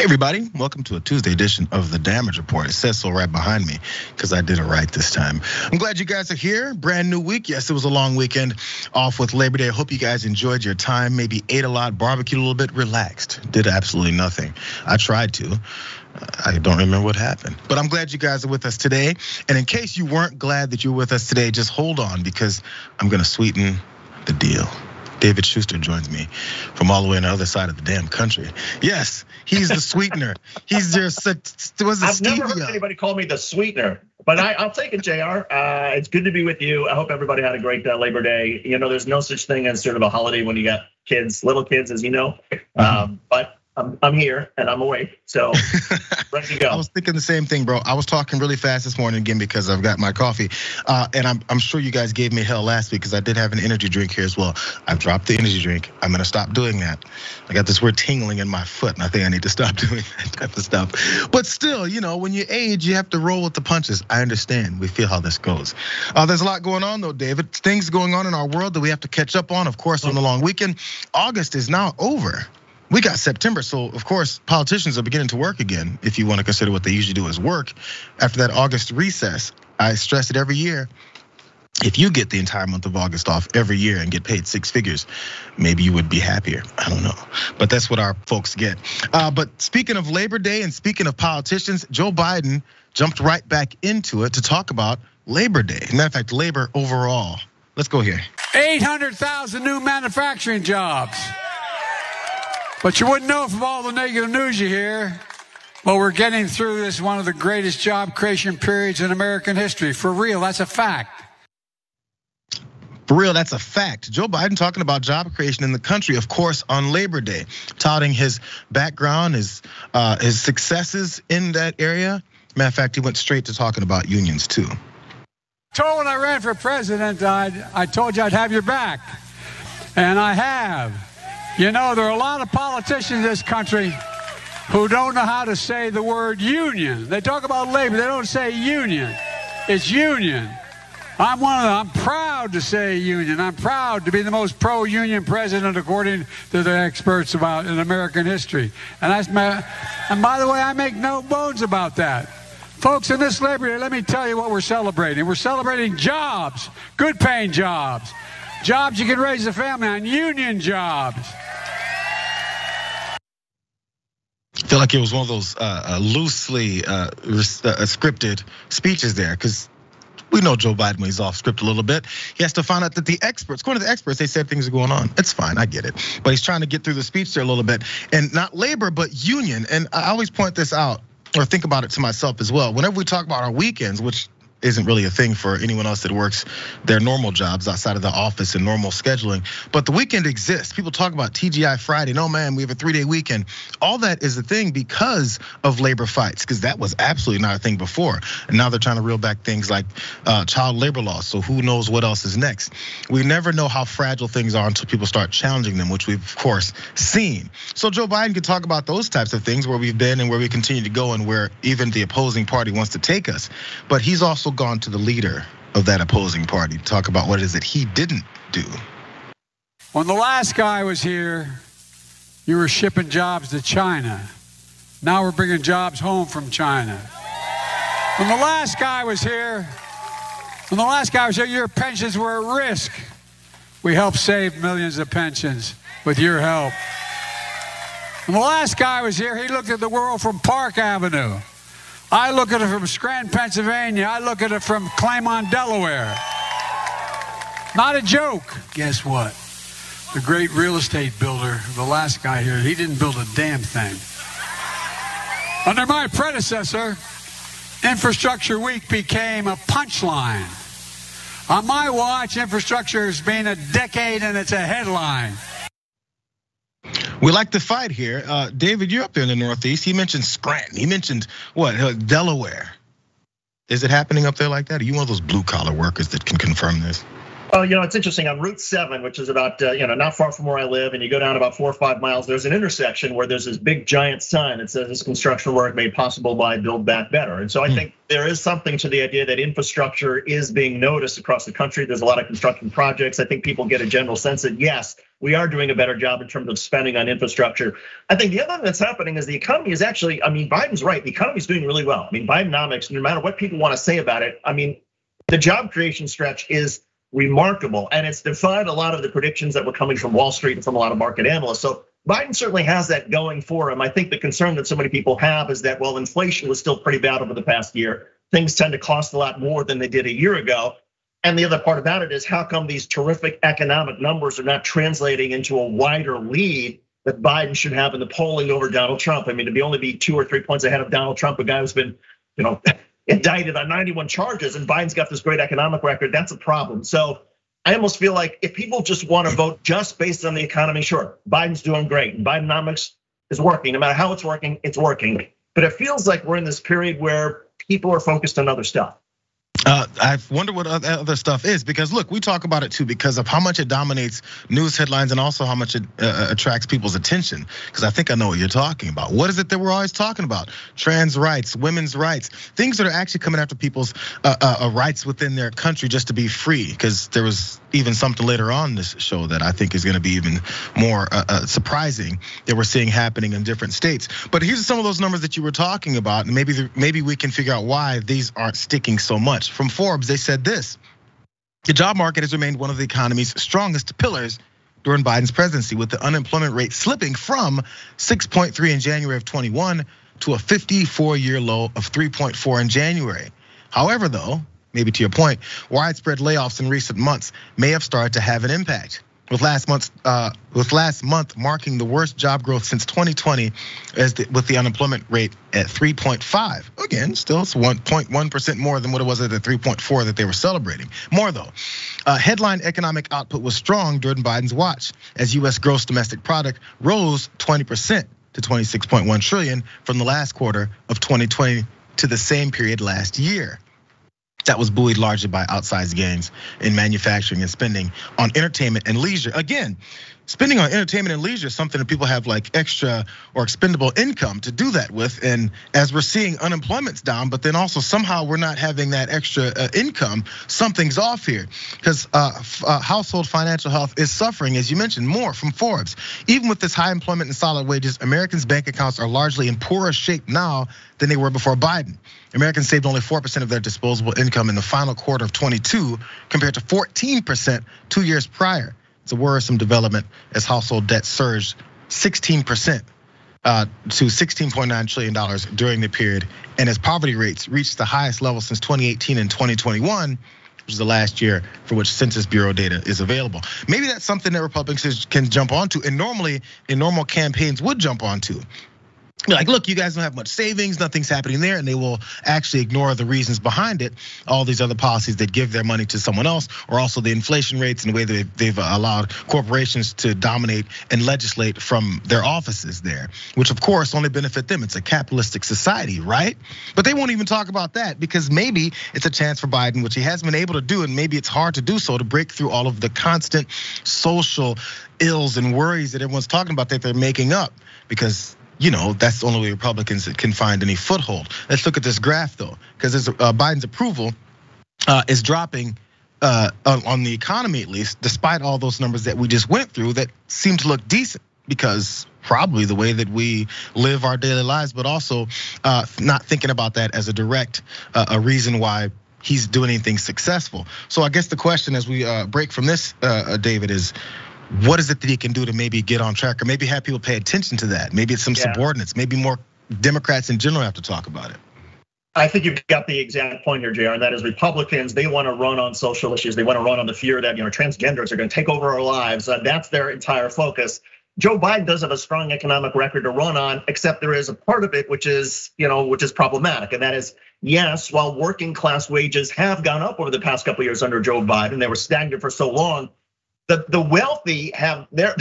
Hey everybody, welcome to a Tuesday edition of the Damage Report. It says so right behind me because I did it right this time. I'm glad you guys are here. Brand new week. Yes, it was a long weekend off with Labor Day. I hope you guys enjoyed your time, maybe ate a lot, barbecued a little bit, relaxed, did absolutely nothing. I tried to. I don't remember what happened, but I'm glad you guys are with us today. And in case you weren't glad that you're with us today, just hold on because I'm gonna sweeten the deal. David Shuster joins me from all the way on the other side of the damn country. Yes, he's the sweetener. He's just I've never heard anybody call me the sweetener, but I'll take it, Jayar. It's good to be with you. I hope everybody had a great Labor Day. You know, there's no such thing as sort of a holiday when you got kids, little kids, as you know. But I'm here and I'm awake, so ready to go. I was thinking the same thing, bro. I was talking really fast this morning again because I've got my coffee, and I'm sure you guys gave me hell last week because I did have an energy drink here as well. I've dropped the energy drink. I'm gonna stop doing that. I got this weird tingling in my foot, and I think I need to stop doing that type of stuff. But still, you know, when you age, you have to roll with the punches. I understand. We feel how this goes. There's a lot going on though, David. Things going on in our world that we have to catch up on. Of course, on the long weekend. August is now over. We got September, so of course, politicians are beginning to work again, if you want to consider what they usually do as work. After that August recess, I stress it every year. If you get the entire month of August off every year and get paid six figures, maybe you would be happier. I don't know, but that's what our folks get. But speaking of Labor Day and speaking of politicians, Joe Biden jumped right back into it to talk about Labor Day. Matter of fact, labor overall. Let's go here. 800,000 new manufacturing jobs. But you wouldn't know from all the negative news you hear. Well, we're getting through this one of the greatest job creation periods in American history. For real, that's a fact. For real, that's a fact. Joe Biden talking about job creation in the country, of course, on Labor Day, touting his background, his successes in that area. Matter of fact, he went straight to talking about unions too. When I ran for president, I told you I'd have your back, and I have. You know, there are a lot of politicians in this country who don't know how to say the word union. They talk about labor, they don't say union. It's union. I'm one of them. I'm proud to say union. I'm proud to be the most pro-union president according to the experts about in American history. And by the way, I make no bones about that. Folks, in this Labor Day, let me tell you what we're celebrating. We're celebrating jobs, good paying jobs. Jobs you can raise a family on, union jobs. I feel like it was one of those loosely scripted speeches there, because we know Joe Biden when he's off script a little bit. He has to find out that the experts, according to the experts, they said things are going on. It's fine, I get it. But he's trying to get through the speech there a little bit. And not labor, but union. And I always point this out, or think about it to myself as well. Whenever we talk about our weekends, which isn't really a thing for anyone else that works their normal jobs outside of the office and normal scheduling. But the weekend exists. People talk about TGI Friday. No, man, we have a 3-day weekend. All that is a thing because of labor fights, because that was absolutely not a thing before. And now they're trying to reel back things like child labor laws. So who knows what else is next? We never know how fragile things are until people start challenging them, which we've of course seen. So Joe Biden could talk about those types of things, where we've been and where we continue to go and where even the opposing party wants to take us. But he's also gone to the leader of that opposing party to talk about what it is that he didn't do. When the last guy was here, you were shipping jobs to China. Now we're bringing jobs home from China. When the last guy was here, your pensions were at risk. We helped save millions of pensions with your help. When the last guy was here, he looked at the world from Park Avenue. I look at it from Scranton, Pennsylvania. I look at it from Claymont, Delaware. Not a joke. Guess what? The great real estate builder, the last guy here, he didn't build a damn thing. Under my predecessor, Infrastructure Week became a punchline. On my watch, infrastructure has been a decade and it's a headline. We like to fight here. David, you're up there in the Northeast. He mentioned Scranton. He mentioned what? Delaware. Is it happening up there like that? Are you one of those blue collar workers that can confirm this? Oh, it's interesting. On Route 7, which is about, not far from where I live, and you go down about 4 or 5 miles, there's an intersection where there's this big giant sign that says this construction work made possible by Build Back Better. And so I think there is something to the idea that infrastructure is being noticed across the country. There's a lot of construction projects. I think people get a general sense that, yes, we are doing a better job in terms of spending on infrastructure. I think the other thing that's happening is the economy is actually, Biden's right. The economy is doing really well. Bidenomics, no matter what people want to say about it, the job creation stretch is remarkable, and it's defied a lot of the predictions that were coming from Wall Street and from a lot of market analysts. So Biden certainly has that going for him. I think the concern that so many people have is that, well, inflation was still pretty bad over the past year. Things tend to cost a lot more than they did a year ago. And the other part about it is, how come these terrific economic numbers are not translating into a wider lead that Biden should have in the polling over Donald Trump? To only be 2 or 3 points ahead of Donald Trump, a guy who's been, indicted on 91 charges, and Biden's got this great economic record, that's a problem. So I almost feel like if people just want to vote just based on the economy, sure, Biden's doing great, and Bidenomics is working. No matter how it's working, it's working. But it feels like we're in this period where people are focused on other stuff. I wonder what other stuff is, because look, we talk about it too because of how much it dominates news headlines and also how much it attracts people's attention. Because I think I know what you're talking about. What is it that we're always talking about? Trans rights, women's rights, things that are actually coming after people's rights within their country just to be free. Because there was even something later on this show that I think is going to be even more surprising that we're seeing happening in different states. But here's some of those numbers that you were talking about, and maybe we can figure out why these aren't sticking so much. From Forbes, they said this: the job market has remained one of the economy's strongest pillars during Biden's presidency, with the unemployment rate slipping from 6.3 in January of 21 to a 54-year low of 3.4 in January. However, though, maybe to your point, widespread layoffs in recent months may have started to have an impact. With last month marking the worst job growth since 2020, with the unemployment rate at 3.5. Again, still it's 1.1% more than what it was at the 3.4 that they were celebrating. More though, headline economic output was strong during Biden's watch, as US gross domestic product rose 20% to 26.1 trillion from the last quarter of 2020 to the same period last year. That was buoyed largely by outsized gains in manufacturing and spending on entertainment and leisure. Again, spending on entertainment and leisure is something that people have like extra or expendable income to do that with. And as we're seeing, unemployment's down, but then also somehow we're not having that extra income. Something's off here, because household financial health is suffering, as you mentioned. More from Forbes: even with this high employment and solid wages, Americans' bank accounts are largely in poorer shape now than they were before Biden. Americans saved only 4% of their disposable income in the final quarter of 22, compared to 14% 2 years prior. It's a worrisome development, as household debt surged 16% to $16.9 trillion during the period, and as poverty rates reached the highest level since 2018 and 2021, which is the last year for which Census Bureau data is available. Maybe that's something that Republicans can jump onto, and normally in normal campaigns would jump onto. Like, look, you guys don't have much savings, nothing's happening there, and they will actually ignore the reasons behind it. All these other policies that give their money to someone else, or also the inflation rates and the way that they've allowed corporations to dominate and legislate from their offices there, which of course only benefit them. It's a capitalistic society, right? But they won't even talk about that, because maybe it's a chance for Biden, which he hasn't been able to do, and maybe it's hard to do so, to break through all of the constant social ills and worries that everyone's talking about that they're making up, because that's the only way Republicans can find any foothold. Let's look at this graph though, because Biden's approval is dropping on the economy, at least, despite all those numbers that we just went through that seem to look decent, because probably the way that we live our daily lives, but also not thinking about that as a direct a reason why he's doing anything successful. So I guess the question as we break from this, David, is, what is it that he can do to maybe get on track, or maybe have people pay attention to that? Maybe it's some subordinates, maybe more Democrats in general have to talk about it. I think you've got the exact point here, Jayar, and that is Republicans, they want to run on social issues. They want to run on the fear that transgenders are going to take over our lives. That's their entire focus. Joe Biden does have a strong economic record to run on, except there is a part of it which is problematic, and that is, yes, while working class wages have gone up over the past couple of years under Joe Biden, they were stagnant for so long. The wealthy have their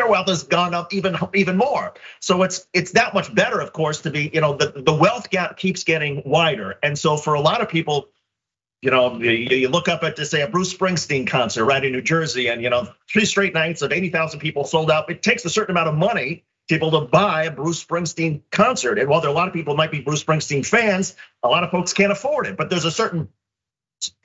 wealth has gone up even more. So it's that much better, of course, to be, the wealth gap keeps getting wider. And so for a lot of people, you look up at, say, a Bruce Springsteen concert right in New Jersey, and 3 straight nights of 80,000 people sold out. It takes a certain amount of money to be able to buy a Bruce Springsteen concert. And while there are a lot of people who might be Bruce Springsteen fans, a lot of folks can't afford it. But there's a certain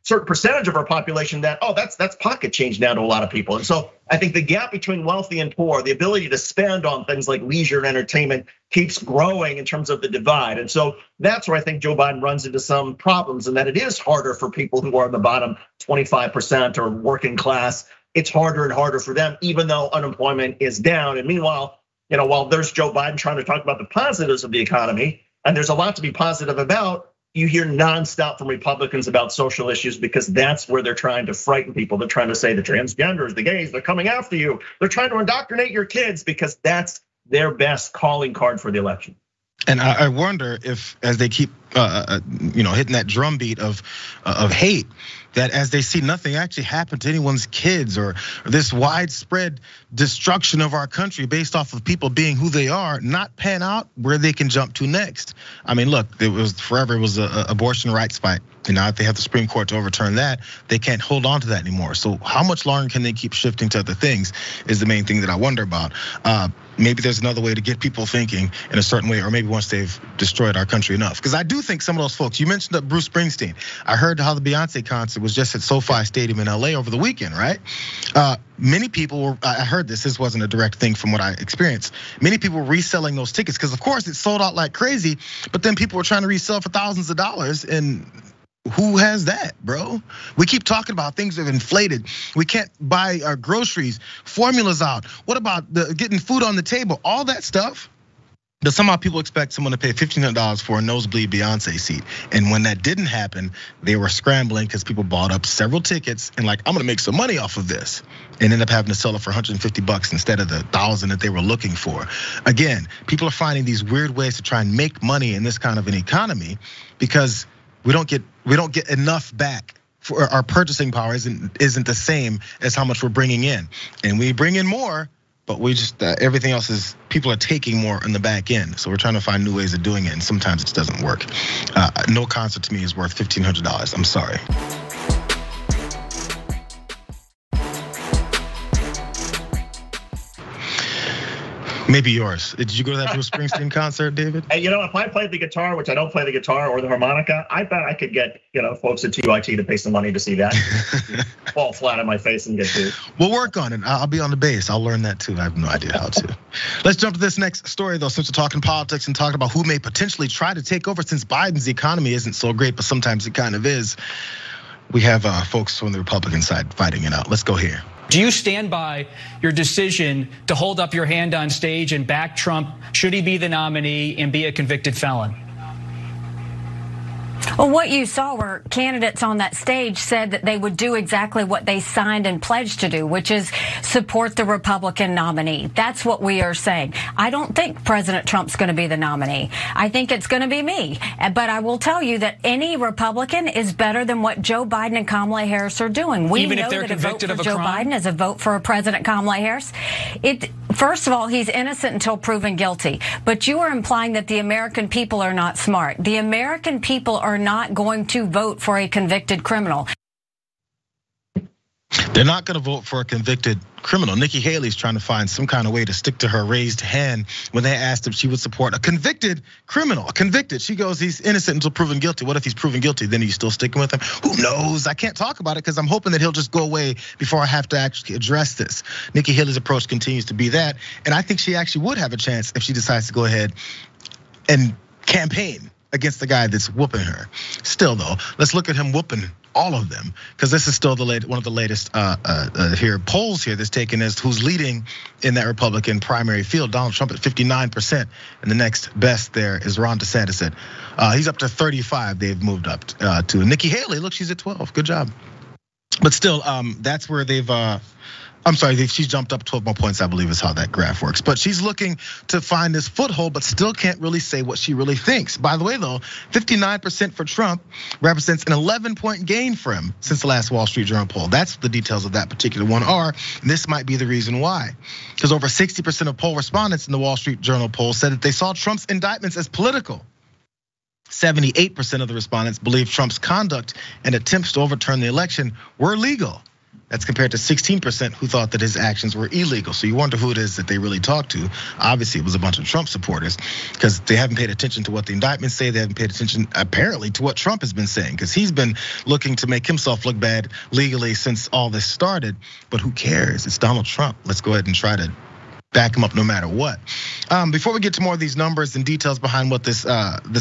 percentage of our population that, that's pocket change now to a lot of people. And so I think the gap between wealthy and poor, the ability to spend on things like leisure and entertainment, keeps growing in terms of the divide. And so that's where I think Joe Biden runs into some problems, and that it is harder for people who are in the bottom 25% or working class. It's harder and harder for them, even though unemployment is down. And meanwhile, while there's Joe Biden trying to talk about the positives of the economy, and there's a lot to be positive about, you hear nonstop from Republicans about social issues, because that's where they're trying to frighten people. They're trying to say the transgenders, the gays, they're coming after you. They're trying to indoctrinate your kids, because that's their best calling card for the election. And I wonder if, as they keep hitting that drumbeat of hate, that as they see nothing actually happen to anyone's kids, or this widespread destruction of our country based off of people being who they are, not pan out, where they can jump to next. I mean, look, it was an abortion rights fight. If they have the Supreme Court to overturn that, they can't hold on to that anymore. So how much longer can they keep shifting to other things is the main thing that I wonder about. Maybe there's another way to get people thinking in a certain way, or maybe once they've destroyed our country enough. Because I do think some of those folks, you mentioned that Bruce Springsteen. I heard how the Beyonce concert was just at SoFi Stadium in LA over the weekend, right? Many people were, I heard this wasn't a direct thing from what I experienced. Many people were reselling those tickets, because of course it sold out like crazy, but then people were trying to resell for thousands of dollars, and who has that, bro? We keep talking about things that have inflated. We can't buy our groceries, formulas out. What about getting food on the table? All that stuff. But somehow people expect someone to pay $1,500 for a nosebleed Beyonce seat. And when that didn't happen, they were scrambling because people bought up several tickets and I'm gonna make some money off of this, and end up having to sell it for $150 instead of the $1,000 that they were looking for. Again, people are finding these weird ways to try and make money in this kind of an economy, because we don't get enough back. For our purchasing power isn't the same as how much we're bringing in, and we bring in more, but we just everything else is, people are taking more on the back end. So we're trying to find new ways of doing it, and sometimes it doesn't work. No concert to me is worth $1,500. I'm sorry. Maybe yours. Did you go to that Bruce Springsteen concert, David? Hey, if I played the guitar, which I don't play the guitar or the harmonica, I bet I could get folks at TYT to pay some money to see that. Fall flat on my face and get to. We'll work on it. I'll be on the bass. I'll learn that too. I have no idea how to. Let's jump to this next story though, since we're talking politics and talking about who may potentially try to take over, since Biden's economy isn't so great, but sometimes it kind of is. We have folks on the Republican side fighting it out. Let's go here. Do you stand by your decision to hold up your hand on stage and back Trump should he be the nominee and be a convicted felon? Well, what you saw were candidates on that stage said that they would do exactly what they signed and pledged to do, which is support the Republican nominee. That's what we are saying. I don't think President Trump's going to be the nominee. I think it's going to be me. But I will tell you that any Republican is better than what Joe Biden and Kamala Harris are doing. We Even know if they're that a vote convicted for of a Joe crime? Biden is a vote for a President Kamala Harris. First of all, he's innocent until proven guilty. But you are implying that the American people are not smart. The American people are not going to vote for a convicted criminal. They're not going to vote for a convicted criminal. Nikki Haley's trying to find some kind of way to stick to her raised hand when they asked if she would support a convicted criminal. A convicted, she goes, he's innocent until proven guilty. What if he's proven guilty? Then are you still sticking with him? Who knows? I can't talk about it because I'm hoping that he'll just go away before I have to actually address this. Nikki Haley's approach continues to be that. And I think she actually would have a chance if she decides to go ahead and campaign against the guy that's whooping her. Still though, let's look at him whooping all of them, because this is still one of the latest polls here that's taken as who's leading in that Republican primary field. Donald Trump at 59%, and the next best there is Ron DeSantis at he's up to 35. They've moved up to Nikki Haley. Look, she's at 12. Good job. But still, that's where they've. I'm sorry, she's jumped up 12 more points, I believe is how that graph works. But she's looking to find this foothold, but still can't really say what she really thinks. By the way, though, 59% for Trump represents an 11-point gain for him since the last Wall Street Journal poll. That's what the details of that particular one are. And this might be the reason why. Because over 60% of poll respondents in the Wall Street Journal poll said that they saw Trump's indictments as political. 78% of the respondents believe Trump's conduct and attempts to overturn the election were legal. That's compared to 16% who thought that his actions were illegal. So you wonder who it is that they really talked to. Obviously, it was a bunch of Trump supporters because they haven't paid attention to what the indictments say. They haven't paid attention, apparently, to what Trump has been saying because he's been looking to make himself look bad legally since all this started. But who cares? It's Donald Trump. Let's go ahead and try to back him up no matter what. Before we get to more of these numbers and details behind what this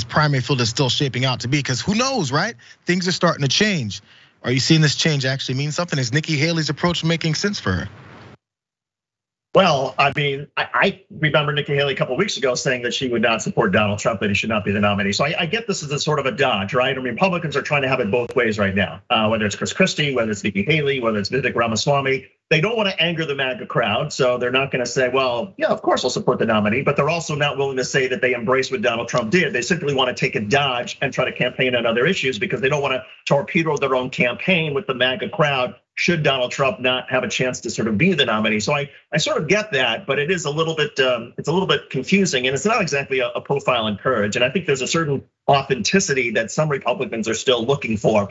primary field is still shaping out to be, because who knows, right? Things are starting to change. Are you seeing this change actually mean something? Is Nikki Haley's approach making sense for her? Well, I mean, I remember Nikki Haley a couple of weeks ago saying that she would not support Donald Trump, that he should not be the nominee. So I get this as a sort of a dodge, right? I mean, Republicans are trying to have it both ways right now. Whether it's Chris Christie, whether it's Nikki Haley, whether it's Vivek Ramaswamy, they don't want to anger the MAGA crowd. So they're not going to say, well, yeah, of course I'll support the nominee, but they're also not willing to say that they embrace what Donald Trump did. They simply want to take a dodge and try to campaign on other issues because they don't want to torpedo their own campaign with the MAGA crowd should Donald Trump not have a chance to sort of be the nominee. So I sort of get that, but it is a little bit, it's a little bit confusing and it's not exactly a profile in courage. And I think there's a certain authenticity that some Republicans are still looking for.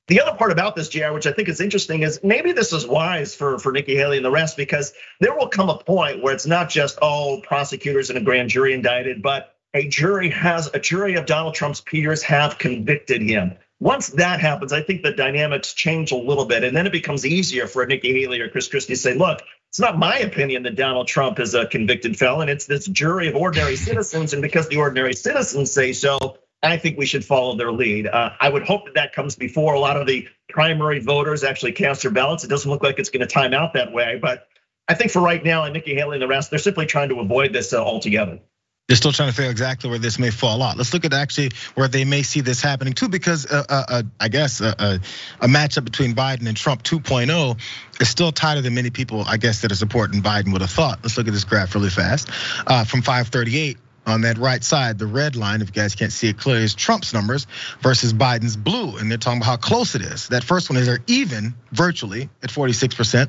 The other part about this, Jayar, which I think is interesting, is maybe this is wise for Nikki Haley and the rest, because there will come a point where it's not just, prosecutors and a grand jury indicted, but a jury of Donald Trump's peers have convicted him. Once that happens, I think the dynamics change a little bit, and then it becomes easier for Nikki Haley or Chris Christie to say, look, it's not my opinion that Donald Trump is a convicted felon, it's this jury of ordinary citizens, and because the ordinary citizens say so, I think we should follow their lead. I would hope that comes before a lot of the primary voters actually cast their ballots. It doesn't look like it's going to time out that way, but I think for right now, and Nikki Haley and the rest, they're simply trying to avoid this altogether. They're still trying to figure out exactly where this may fall out. Let's look at actually where they may see this happening too, because I guess a matchup between Biden and Trump 2.0 is still tighter than many people, I guess, that are supporting Biden would have thought. Let's look at this graph really fast. From 538. On that right side, the red line, if you guys can't see it clearly, is Trump's numbers versus Biden's blue. And they're talking about how close it is. That first one is they're even virtually at 46%.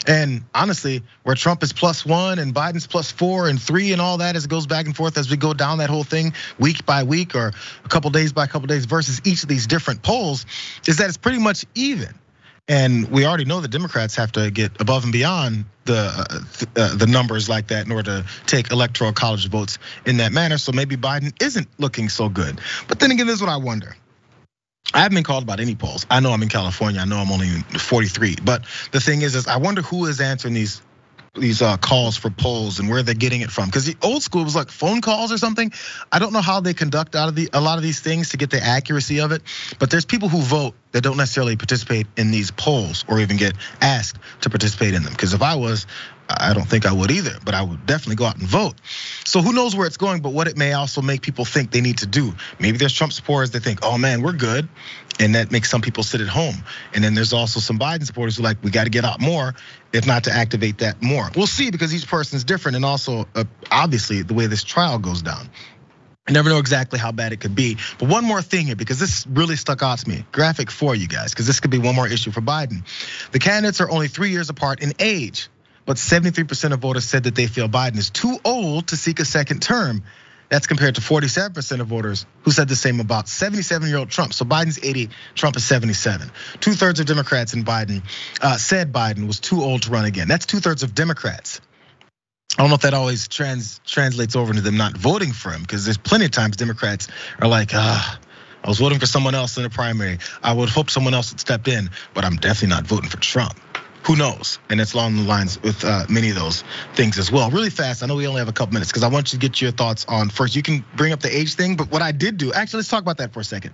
And honestly, where Trump is +1 and Biden's +4 and 3 and all that as it goes back and forth as we go down that whole thing week by week or a couple days by couple days versus each of these different polls, is that it's pretty much even. And we already know the Democrats have to get above and beyond the numbers like that in order to take electoral college votes in that manner. So maybe Biden isn't looking so good. But then again, this is what I wonder. I haven't been called about any polls. I know I'm in California. I know I'm only 43. But the thing is I wonder who is answering these calls for polls and where they're getting it from. Because the old school was like phone calls or something. I don't know how they conduct a lot of these things to get the accuracy of it. But there's people who vote that don't necessarily participate in these polls or even get asked to participate in them. Because if I was, I don't think I would either, but I would definitely go out and vote. So who knows where it's going, but what it may also make people think they need to do. Maybe there's Trump supporters that think, oh man, we're good. And that makes some people sit at home. And then there's also some Biden supporters who are like, we got to get out more, if not to activate that more. We'll see, because each person's different. And also, obviously, the way this trial goes down. I never know exactly how bad it could be. But one more thing here, because this really stuck out to me. Graphic 4, you guys, because this could be one more issue for Biden. The candidates are only 3 years apart in age, but 73% of voters said that they feel Biden is too old to seek a second term. That's compared to 47% of voters who said the same about 77-year-old Trump. So Biden's 80, Trump is 77. 2/3 of Democrats in Biden said Biden was too old to run again. That's 2/3 of Democrats. I don't know if that always translates over into them not voting for him, because there's plenty of times Democrats are like, I was voting for someone else in the primary. I would hope someone else would step in, but I'm definitely not voting for Trump. Who knows? And it's along the lines with many of those things as well. Really fast, I know we only have a couple minutes, because I want you to get your thoughts on first. You can bring up the age thing, but what I did do, actually, let's talk about that for a second.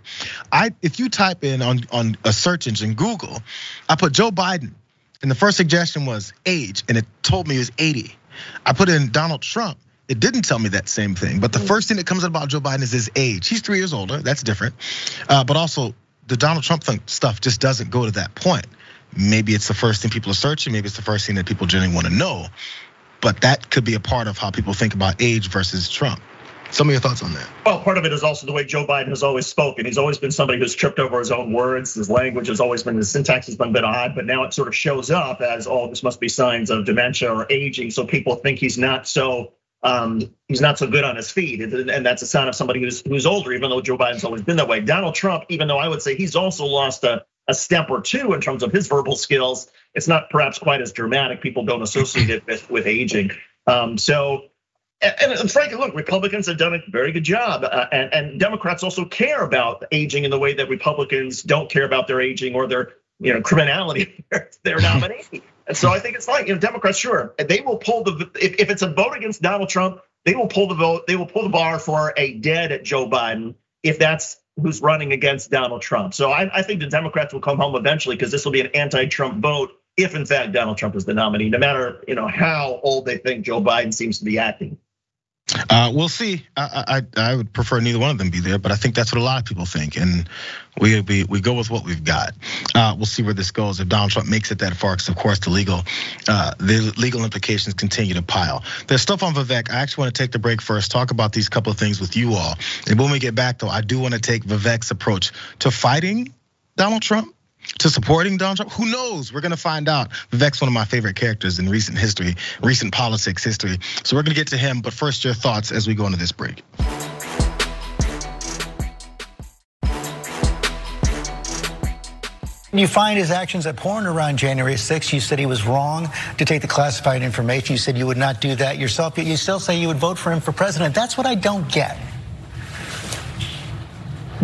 If you type in on a search engine, Google, I put Joe Biden, and the first suggestion was age, and it told me he was 80. I put in Donald Trump, it didn't tell me that same thing. But the first thing that comes up about Joe Biden is his age. He's 3 years older, that's different. But also, the Donald Trump stuff just doesn't go to that point. Maybe it's the first thing people are searching. Maybe it's the first thing that people generally want to know. But that could be a part of how people think about age versus Trump. Some of your thoughts on that? Well, part of it is also the way Joe Biden has always spoken. He's always been somebody who's tripped over his own words. His language has always been, his syntax has been a bit odd, but now it sort of shows up as, this must be signs of dementia or aging. So people think he's not so he's not so good on his feet, and that's a sign of somebody who's older, even though Joe Biden's always been that way. Donald Trump, even though I would say he's also lost a step or two in terms of his verbal skills, it's not perhaps quite as dramatic. People don't associate it with aging. And frankly, look, Republicans have done a very good job, and Democrats also care about aging in the way that Republicans don't care about their aging or their criminality of their nominee. And so I think it's like, Democrats, sure, they will pull if it's a vote against Donald Trump, they will pull the vote, they will pull the bar for a dead Joe Biden if that's who's running against Donald Trump. So I think the Democrats will come home eventually, because this will be an anti-Trump vote if in fact Donald Trump is the nominee, no matter how old they think Joe Biden seems to be acting. We'll see. I would prefer neither one of them be there, but I think that's what a lot of people think, and we go with what we've got. We'll see where this goes if Donald Trump makes it that far, because of course the legal implications continue to pile. There's stuff on Vivek. I actually want to take the break first, talk about these couple of things with you all, and when we get back though, I do want to take Vivek's approach to fighting Donald Trump, to supporting Donald Trump. Who knows? We're gonna find out. Vivek's one of my favorite characters in recent history, recent politics history. So we're gonna get to him, but first your thoughts as we go into this break. You find his actions abhorrent around January 6th. You said he was wrong to take the classified information. You said you would not do that yourself, yet you still say you would vote for him for president. That's what I don't get.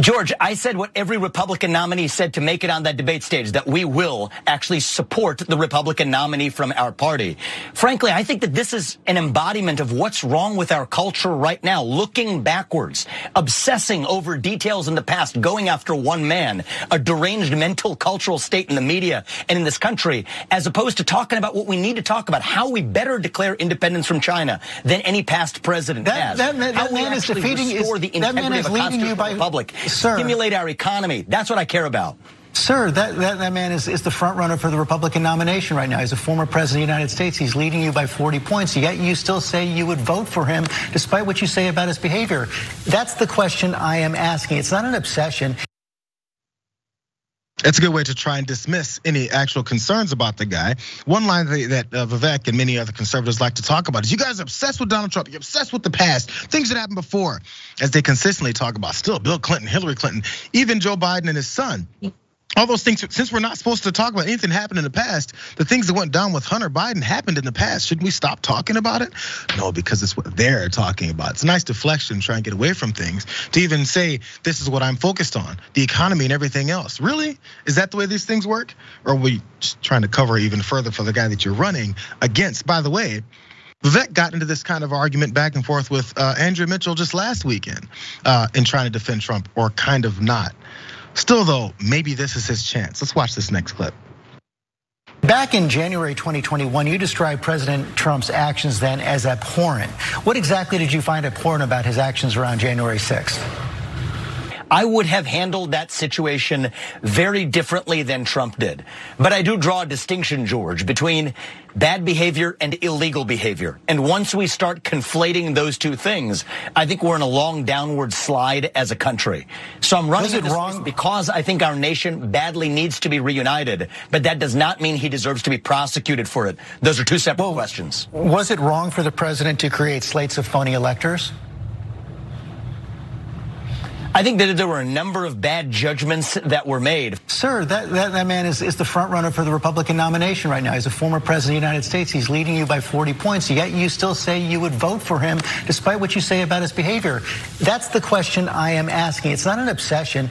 George, I said what every Republican nominee said to make it on that debate stage, that we will actually support the Republican nominee from our party. Frankly, I think that this is an embodiment of what's wrong with our culture right now, looking backwards, obsessing over details in the past, going after one man, a deranged mental cultural state in the media and in this country, as opposed to talking about what we need to talk about, how we better declare independence from China than any past president has. That man is defeating the integrity of a constitutional republic. Sir, stimulate our economy. That's what I care about. Sir, that man is the front runner for the Republican nomination right now. He's a former president of the United States. He's leading you by 40 points, yet you still say you would vote for him despite what you say about his behavior. That's the question I am asking. It's not an obsession. That's a good way to try and dismiss any actual concerns about the guy. One line that Vivek and many other conservatives like to talk about is, you guys are obsessed with Donald Trump. You're obsessed with the past, things that happened before, as they consistently talk about still Bill Clinton, Hillary Clinton, even Joe Biden and his son. All those things, since we're not supposed to talk about anything that happened in the past, the things that went down with Hunter Biden happened in the past. Shouldn't we stop talking about it? No, because it's what they're talking about. It's a nice deflection, try and get away from things, to even say, this is what I'm focused on, the economy and everything else. Really? Is that the way these things work? Or are we just trying to cover even further for the guy that you're running against? By the way, Vivek got into this kind of argument back and forth with Andrew Mitchell just last weekend in trying to defend Trump, or kind of not. Still though, maybe this is his chance. Let's watch this next clip. Back in January 2021, you described President Trump's actions then as abhorrent. What exactly did you find abhorrent about his actions around January 6th? I would have handled that situation very differently than Trump did. But I do draw a distinction, George, between bad behavior and illegal behavior. And once we start conflating those two things, I think we're in a long downward slide as a country. So I'm running this race because I think our nation badly needs to be reunited. But that does not mean he deserves to be prosecuted for it. Those are two separate questions. Was it wrong for the president to create slates of phony electors? I think that there were a number of bad judgments that were made. Sir, that man is the front runner for the Republican nomination right now. He's a former president of the United States. He's leading you by 40 points, yet you still say you would vote for him despite what you say about his behavior. That's the question I am asking. It's not an obsession.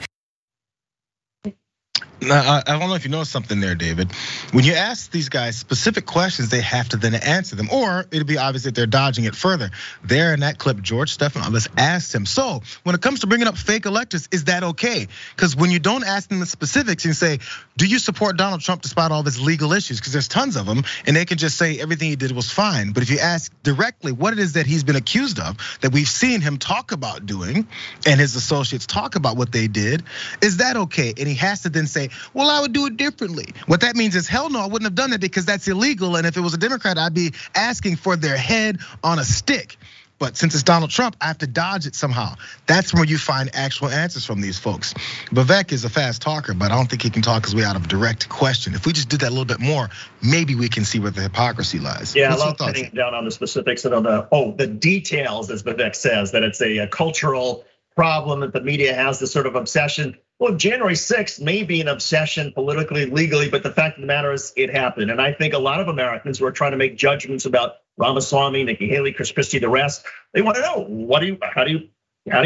Now, I don't know if you know something there, David. When you ask these guys specific questions, they have to then answer them, or it'll be obvious that they're dodging it further. There in that clip, George Stephanopoulos asked him, so when it comes to bringing up fake electors, is that okay? Because when you don't ask them the specifics and say, do you support Donald Trump despite all of his legal issues? Because there's tons of them, and they can just say everything he did was fine. But if you ask directly what it is that he's been accused of, that we've seen him talk about doing, and his associates talk about what they did, is that okay? And he has to then say, well, I would do it differently. What that means is, hell no, I wouldn't have done it because that's illegal. And if it was a Democrat, I'd be asking for their head on a stick. But since it's Donald Trump, I have to dodge it somehow. That's where you find actual answers from these folks. Vivek is a fast talker, but I don't think he can talk his way out of a direct question. If we just did that a little bit more, maybe we can see where the hypocrisy lies. Yeah, I love pinning down on the specifics and on the details, as Vivek says, that it's a cultural problem that the media has this sort of obsession. Well, January 6th may be an obsession politically, legally, but the fact of the matter is it happened. And I think a lot of Americans who are trying to make judgments about Ramaswamy, Nikki Haley, Chris Christie, the rest, they want to know, how do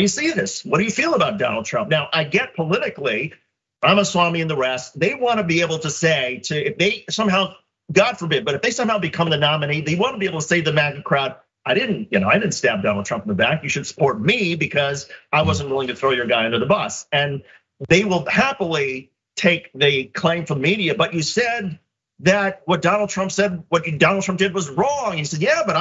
you see this? What do you feel about Donald Trump? Now, I get politically, Ramaswamy and the rest, they want to be able to say, if they somehow, God forbid, but if they somehow become the nominee, they want to be able to say to the MAGA crowd, I didn't stab Donald Trump in the back. You should support me because I wasn't willing to throw your guy under the bus. And they will happily take the claim from the media, but you said that what Donald Trump did was wrong. He said, yeah, but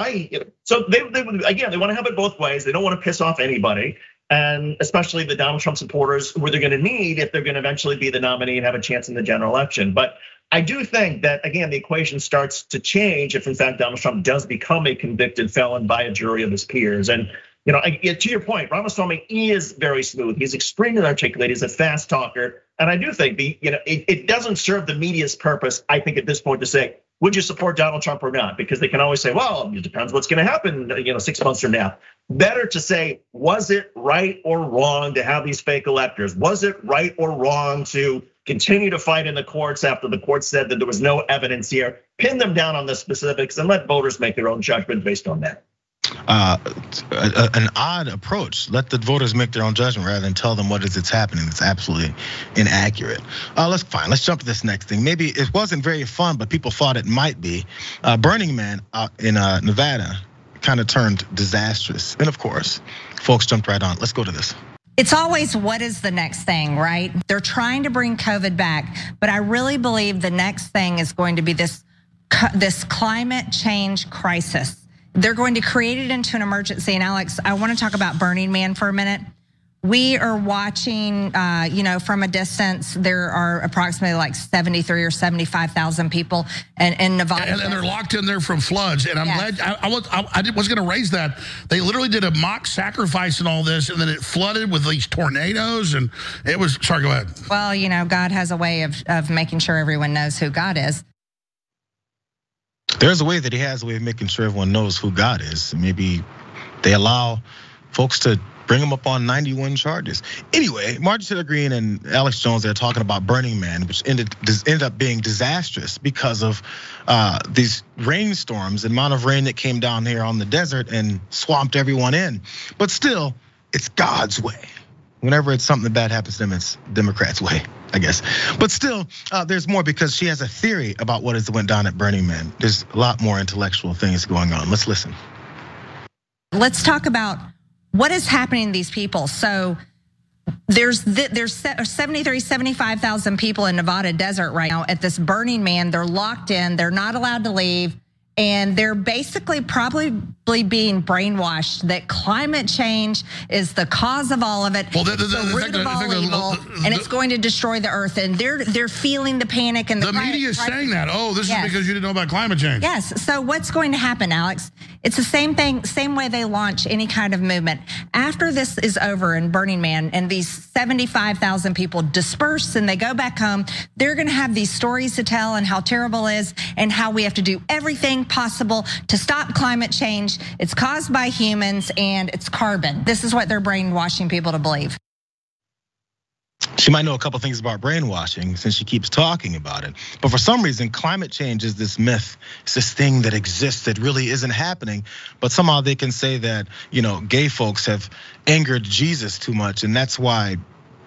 so they want to have it both ways. They don't want to piss off anybody, and especially the Donald Trump supporters who they're going to need if they're going to eventually be the nominee and have a chance in the general election. But I do think that, again, the equation starts to change if in fact Donald Trump does become a convicted felon by a jury of his peers. And to your point, Ramaswamy is very smooth. He's extremely articulate. He's a fast talker. And I do think it doesn't serve the media's purpose, I think, at this point to say, would you support Donald Trump or not? Because they can always say, well, it depends what's going to happen 6 months from now. Better to say, was it right or wrong to have these fake electors? Was it right or wrong to continue to fight in the courts after the court said that there was no evidence here? Pin them down on the specifics and let voters make their own judgment based on that. An odd approach. Let the voters make their own judgment rather than tell them what it's happening. It's absolutely inaccurate. Let's jump to this next thing. Maybe it wasn't very fun, but people thought it might be. Burning Man out in Nevada kind of turned disastrous. And of course, folks jumped right on. Let's go to this. It's always what is the next thing, right? They're trying to bring COVID back, but I really believe the next thing is going to be this climate change crisis. They're going to create it into an emergency. And Alex, I want to talk about Burning Man for a minute. We are watching, from a distance. There are approximately like 73 or 75,000 people in Nevada, and they're locked in there from floods. And I'm glad I was going to raise that. They literally did a mock sacrifice and all this, and then it flooded with these tornadoes, and it was. Sorry, go ahead. Well, God has a way of making sure everyone knows who God is. There's a way that he has a way of making sure everyone knows who God is. Maybe they allow folks to bring him up on 91 charges. Anyway, Marjorie Taylor Greene and Alex Jones, they're talking about Burning Man, which ended up being disastrous because of these rainstorms, the amount of rain that came down here on the desert and swamped everyone in. But still, it's God's way. Whenever it's something bad happens to them, it's Democrats' way, I guess. But still, there's more because she has a theory about what is went down at Burning Man. There's a lot more intellectual things going on. Let's listen. Let's talk about what is happening to these people. So there's 73, 75,000 people in Nevada desert right now at this Burning Man. They're locked in. They're not allowed to leave. And they're basically probably being brainwashed that climate change is the cause of all of it. Well, it's the root of all evil, and it's going to destroy the earth. And they're feeling the panic and the media is saying that. Oh, this is because you didn't know about climate change. Yes. So what's going to happen, Alex? It's the same thing, same way they launch any kind of movement. After this is over in Burning Man and these 75,000 people disperse and they go back home, they're going to have these stories to tell and how terrible it is and how we have to do everything possible to stop climate change. It's caused by humans and it's carbon. This is what they're brainwashing people to believe. She might know a couple things about brainwashing since she keeps talking about it. But for some reason, climate change is this myth. It's this thing that exists that really isn't happening. But somehow they can say that, gay folks have angered Jesus too much, and that's why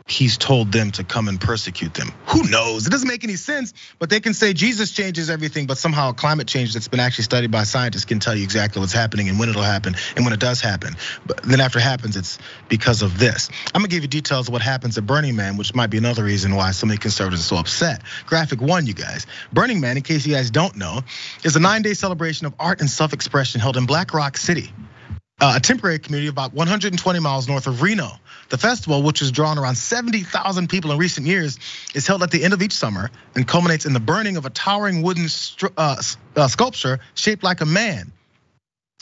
he's told them to come and persecute them. Who knows? It doesn't make any sense, but they can say Jesus changes everything, but somehow climate change that's been actually studied by scientists can tell you exactly what's happening and when it'll happen and when it does happen. But then after it happens, it's because of this. I'm gonna give you details of what happens at Burning Man, which might be another reason why so many conservatives are so upset. Graphic 1, you guys. Burning Man, in case you guys don't know, is a 9-day celebration of art and self-expression held in Black Rock City, a temporary community about 120 miles north of Reno. The festival, which has drawn around 70,000 people in recent years, is held at the end of each summer and culminates in the burning of a towering wooden sculpture shaped like a man.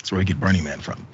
That's where we get Burning Man from.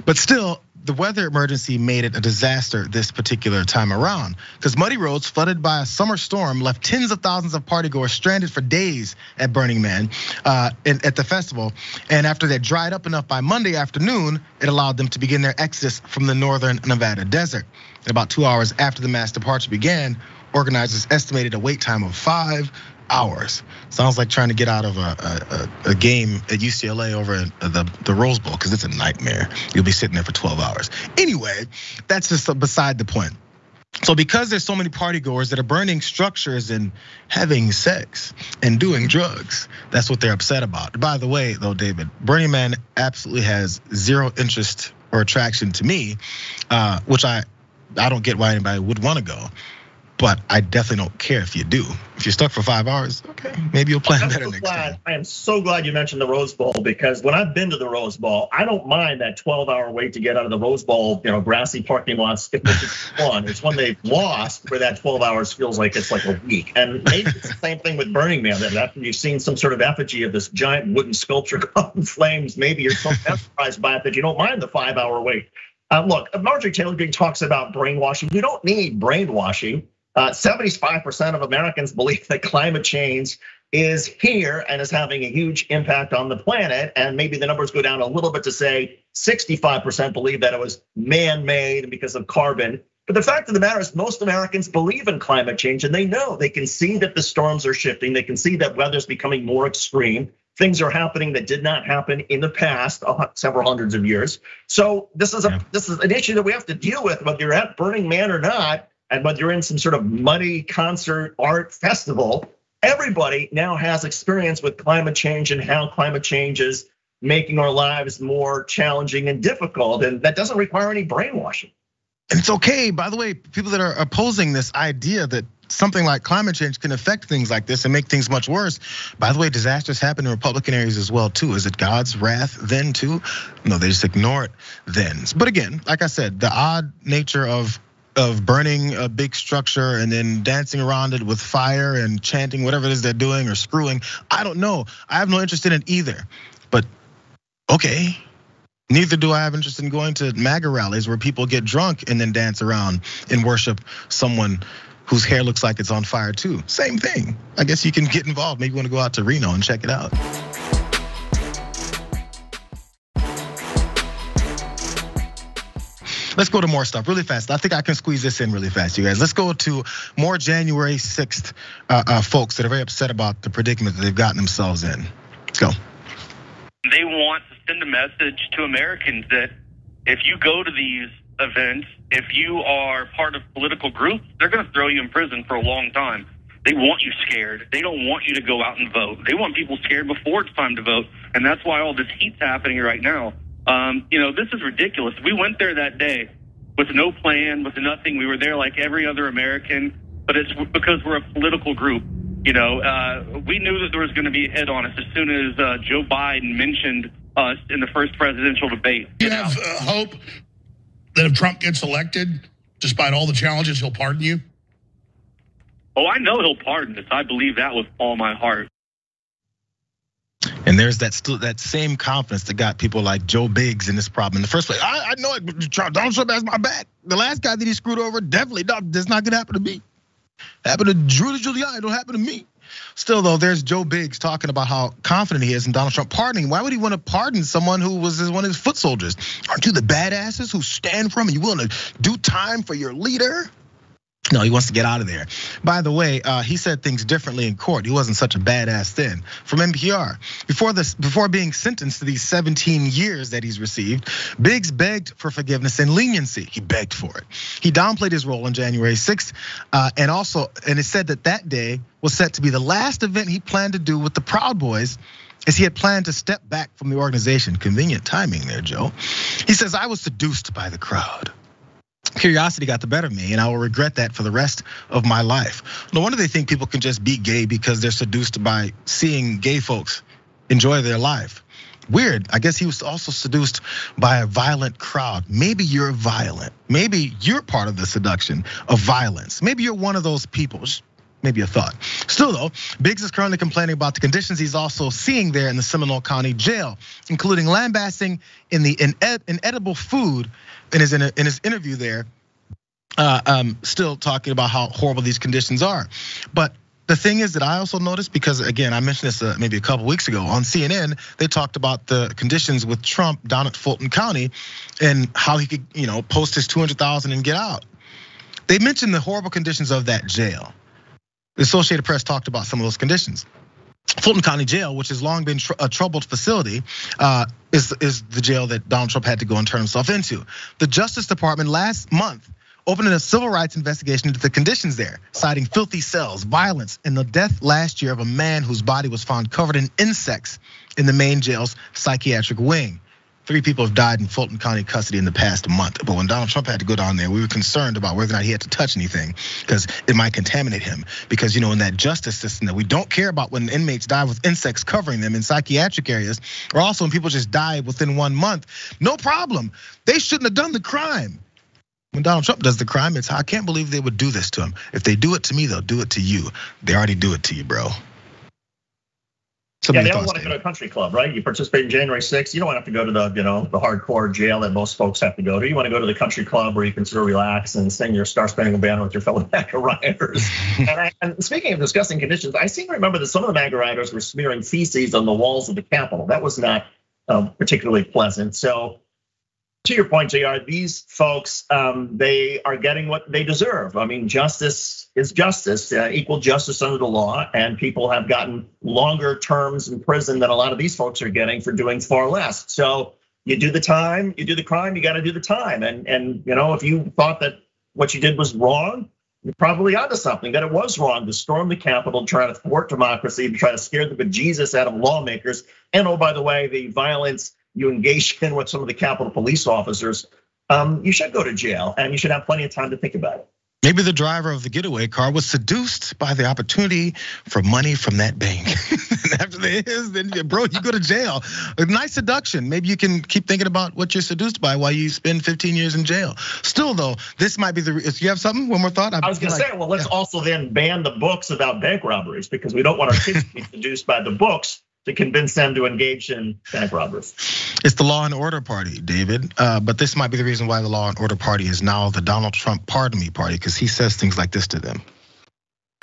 But still, the weather emergency made it a disaster this particular time around, because muddy roads flooded by a summer storm left tens of thousands of partygoers stranded for days at Burning Man at the festival. And after they dried up enough by Monday afternoon, it allowed them to begin their exodus from the northern Nevada desert. And about 2 hours after the mass departure began, organizers estimated a wait time of 5 hours. Sounds like trying to get out of a game at UCLA over the Rose Bowl, because it's a nightmare. You'll be sitting there for 12 hours. Anyway, that's just beside the point. So because there's so many partygoers that are burning structures and having sex and doing drugs, that's what they're upset about. By the way, though, David, Burning Man absolutely has zero interest or attraction to me, which I don't get why anybody would want to go. But I definitely don't care if you do. If you're stuck for 5 hours, okay, maybe you'll plan better next time. I am so glad you mentioned the Rose Bowl, because when I've been to the Rose Bowl, I don't mind that 12-hour wait to get out of the Rose Bowl, grassy parking lots. If it's fun, it's when they've lost where that 12 hours feels like it's like a week. And maybe it's the same thing with Burning Man. That after you've seen some sort of effigy of this giant wooden sculpture caught in flames, maybe you're so mesmerized by it that you don't mind the 5-hour wait. Look, Marjorie Taylor Greene talks about brainwashing. We don't need brainwashing. 75% of Americans believe that climate change is here and is having a huge impact on the planet. And maybe the numbers go down a little bit to say 65% believe that it was man-made because of carbon. But the fact of the matter is most Americans believe in climate change, and they know, they can see that the storms are shifting. They can see that weather's becoming more extreme. Things are happening that did not happen in the past several hundreds of years. So this is an issue that we have to deal with, whether you're at Burning Man or not. And whether you're in some sort of muddy concert art festival, everybody now has experience with climate change and how climate change is making our lives more challenging and difficult. And that doesn't require any brainwashing. And it's okay, by the way, people that are opposing this idea that something like climate change can affect things like this and make things much worse. By the way, disasters happen in Republican areas as well too. Is it God's wrath then too? No, they just ignore it then. But again, like I said, the odd nature of burning a big structure and then dancing around it with fire and chanting whatever it is they're doing or screwing. I don't know. I have no interest in it either. But okay, neither do I have interest in going to MAGA rallies where people get drunk and then dance around and worship someone whose hair looks like it's on fire too. Same thing. I guess you can get involved. Maybe you want to go out to Reno and check it out. Let's go to more stuff really fast. I think I can squeeze this in really fast, you guys. Let's go to more January 6th folks that are very upset about the predicament that they've gotten themselves in. Let's go. They want to send a message to Americans that if you go to these events, if you are part of political groups, they're going to throw you in prison for a long time. They want you scared. They don't want you to go out and vote. They want people scared before it's time to vote. And that's why all this heat's happening right now. This is ridiculous. We went there that day with no plan, with nothing. We were there like every other American, but it's because we're a political group. We knew that there was going to be a hit on us as soon as Joe Biden mentioned us in the first presidential debate. You have hope that if Trump gets elected, despite all the challenges, he'll pardon you? Oh, I know he'll pardon us. I believe that with all my heart. And there's that same confidence that got people like Joe Biggs in this problem in the first place. I know it. Donald Trump has my back. The last guy that he screwed over, definitely that's not gonna happen to me. Happened to Rudy Giuliani, it don't happen to me. Still though, there's Joe Biggs talking about how confident he is in Donald Trump pardoning. Why would he want to pardon someone who was one of his foot soldiers? Aren't you the badasses who stand for him and you willing to do time for your leader? No, he wants to get out of there. By the way, he said things differently in court. He wasn't such a badass then. From NPR, before being sentenced to these 17 years that he's received, Biggs begged for forgiveness and leniency. He begged for it. He downplayed his role on January 6th, and it said that day was set to be the last event he planned to do with the Proud Boys, as he had planned to step back from the organization. Convenient timing there, Joe. He says, "I was seduced by the crowd. Curiosity got the better of me, and I will regret that for the rest of my life." No wonder they think people can just be gay because they're seduced by seeing gay folks enjoy their life. Weird. I guess he was also seduced by a violent crowd. Maybe you're violent. Maybe you're part of the seduction of violence. Maybe you're one of those people. Just maybe a thought. Still though, Biggs is currently complaining about the conditions he's also seeing there in the Seminole County Jail, including lambasting in the inedible food in his interview there. Still talking about how horrible these conditions are. But the thing is that I also noticed, because again, I mentioned this maybe a couple weeks ago on CNN, they talked about the conditions with Trump down at Fulton County and how he could, post his 200,000 and get out. They mentioned the horrible conditions of that jail. The Associated Press talked about some of those conditions. Fulton County Jail, which has long been a troubled facility, is the jail that Donald Trump had to go and turn himself into. The Justice Department last month opened a civil rights investigation into the conditions there, citing filthy cells, violence, and the death last year of a man whose body was found covered in insects in the main jail's psychiatric wing. 3 people have died in Fulton County custody in the past month. But when Donald Trump had to go down there, we were concerned about whether or not he had to touch anything, because it might contaminate him. Because in that justice system that we don't care about when inmates die with insects covering them in psychiatric areas, or also when people just die within 1 month, no problem. They shouldn't have done the crime. When Donald Trump does the crime, it's, I can't believe they would do this to him. If they do it to me, they'll do it to you. They already do it to you, bro. Yeah, they all want to go to a country club, right? You participate in January 6th. You don't have to go to the hardcore jail that most folks have to go to. You want to go to the country club where you can sort of relax and sing your Star Spangled Banner with your fellow MAGA rioters. And speaking of discussing conditions, I seem to remember that some of the MAGA rioters were smearing feces on the walls of the Capitol. That was not particularly pleasant. So, to your point, Jayar, these folks, they are getting what they deserve. I mean, justice is justice, equal justice under the law, and people have gotten longer terms in prison than a lot of these folks are getting for doing far less. So you do the time, you do the crime, you got to do the time. And if you thought that what you did was wrong, you're probably onto something, that it was wrong to storm the Capitol, try to thwart democracy, to try to scare the bejesus out of lawmakers. And oh, by the way, the violence you engaged in with some of the Capitol police officers, you should go to jail, and you should have plenty of time to think about it. Maybe the driver of the getaway car was seduced by the opportunity for money from that bank. And after this, then bro, you go to jail. A nice seduction. Maybe you can keep thinking about what you're seduced by while you spend 15 years in jail. Still though, this might be you have something? One more thought? I was gonna say, well, let's also then ban the books about bank robberies, because we don't want our kids to be seduced by the books to convince them to engage in bank robberies. It's the Law and Order Party, David. But this might be the reason why the Law and Order Party is now the Donald Trump Pardon Me Party, because he says things like this to them.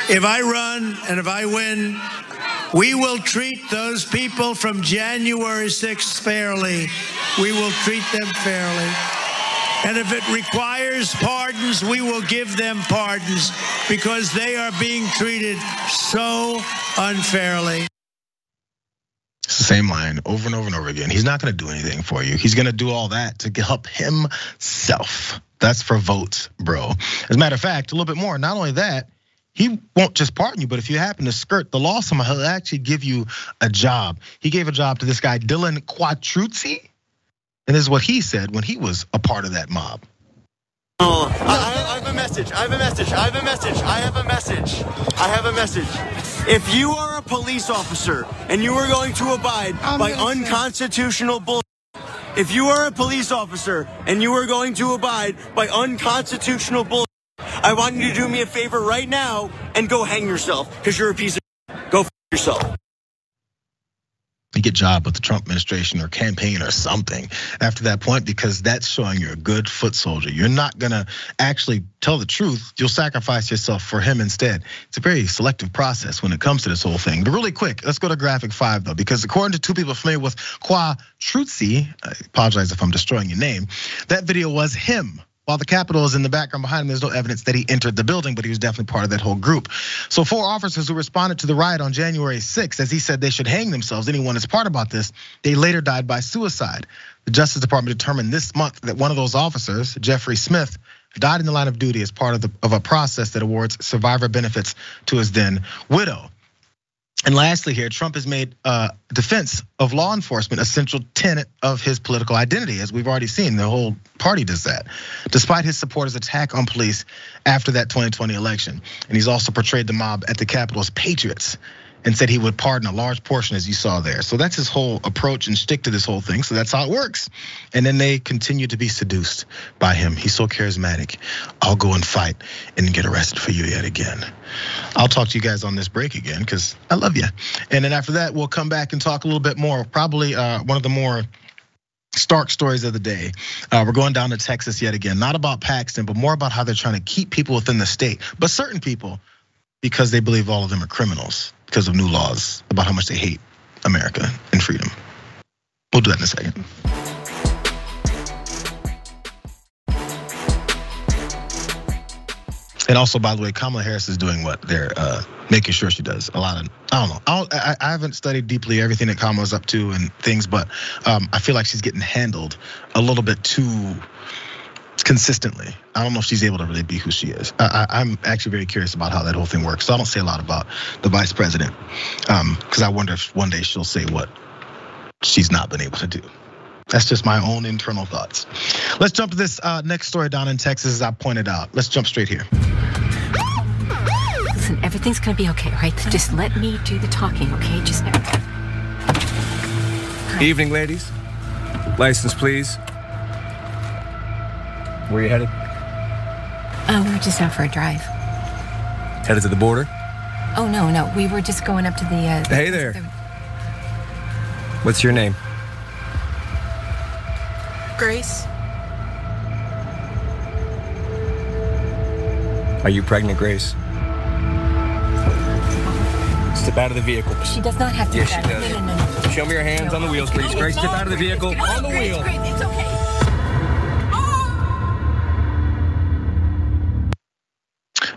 If I run and if I win, we will treat those people from January 6th fairly. We will treat them fairly. And if it requires pardons, we will give them pardons, because they are being treated so unfairly. It's the same line over and over and over again. He's not gonna do anything for you. He's gonna do all that to help himself. That's for votes, bro. As a matter of fact, a little bit more, not only that, he won't just pardon you, but if you happen to skirt the law somehow, he'll actually give you a job. He gave a job to this guy, Dylan Quattruzzi. And this is what he said when he was a part of that mob. Oh, I have a message. I have a message. I have a message. I have a message. I have a message. If you are a police officer and you are going to abide by unconstitutional bull, if you are a police officer and you are going to abide by unconstitutional bull, I want you to do me a favor right now and go hang yourself, because you're a piece of go f yourself. You get a job with the Trump administration or campaign or something after that point, because that's showing you're a good foot soldier. You're not gonna actually tell the truth. You'll sacrifice yourself for him instead. It's a very selective process when it comes to this whole thing. But really quick, let's go to graphic 5 though, because according to 2 people familiar with Quattruzzi, I apologize if I'm destroying your name, that video was him. While the Capitol is in the background behind him, there's no evidence that he entered the building, but he was definitely part of that whole group. So 4 officers who responded to the riot on January 6th, as he said they should hang themselves, anyone that's part about this, they later died by suicide. The Justice Department determined this month that one of those officers, Jeffrey Smith, died in the line of duty as part of a process that awards survivor benefits to his then widow. And lastly here, Trump has made defense of law enforcement a central tenet of his political identity. As we've already seen, the whole party does that, despite his supporters' attack on police after that 2020 election. And he's also portrayed the mob at the Capitol as patriots. and said he would pardon a large portion, as you saw there. So that's his whole approach and shtick to this whole thing. So that's how it works. And then they continue to be seduced by him. He's so charismatic. I'll go and fight and get arrested for you yet again. I'll talk to you guys on this break again because I love you. And then after that, we'll come back and talk a little bit more. Probably one of the more stark stories of the day. We're going down to Texas yet again. Not about Paxton, but more about how they're trying to keep people within the state, but certain people, because they believe all of them are criminals because of new laws about how much they hate America and freedom. We'll do that in a second. And also, by the way, Kamala Harris is doing what? They're making sure she does a lot of, I don't know. I haven't studied deeply everything that Kamala's up to and things, but I feel like she's getting handled a little bit too consistently. I don't know if she's able to really be who she is. I'm actually very curious about how that whole thing works. So I don't say a lot about the vice president because I wonder if one day she'll say what she's not been able to do. That's just my own internal thoughts. Let's jump to this next story down in Texas, as I pointed out. Let's jump straight here. Listen, everything's gonna be okay, right? Just let me do the talking, okay? Just Evening, ladies. License, please. Where are you headed? We're just out for a drive. Headed to the border? Oh, no. We were just going up to the Hey there. What's your name? Grace. Are you pregnant, Grace? Step out of the vehicle. She does not have to. Yes, she does. No. Show me your hands on the wheels, please. Grace, step out of the vehicle on the wheel. Grace, it's okay.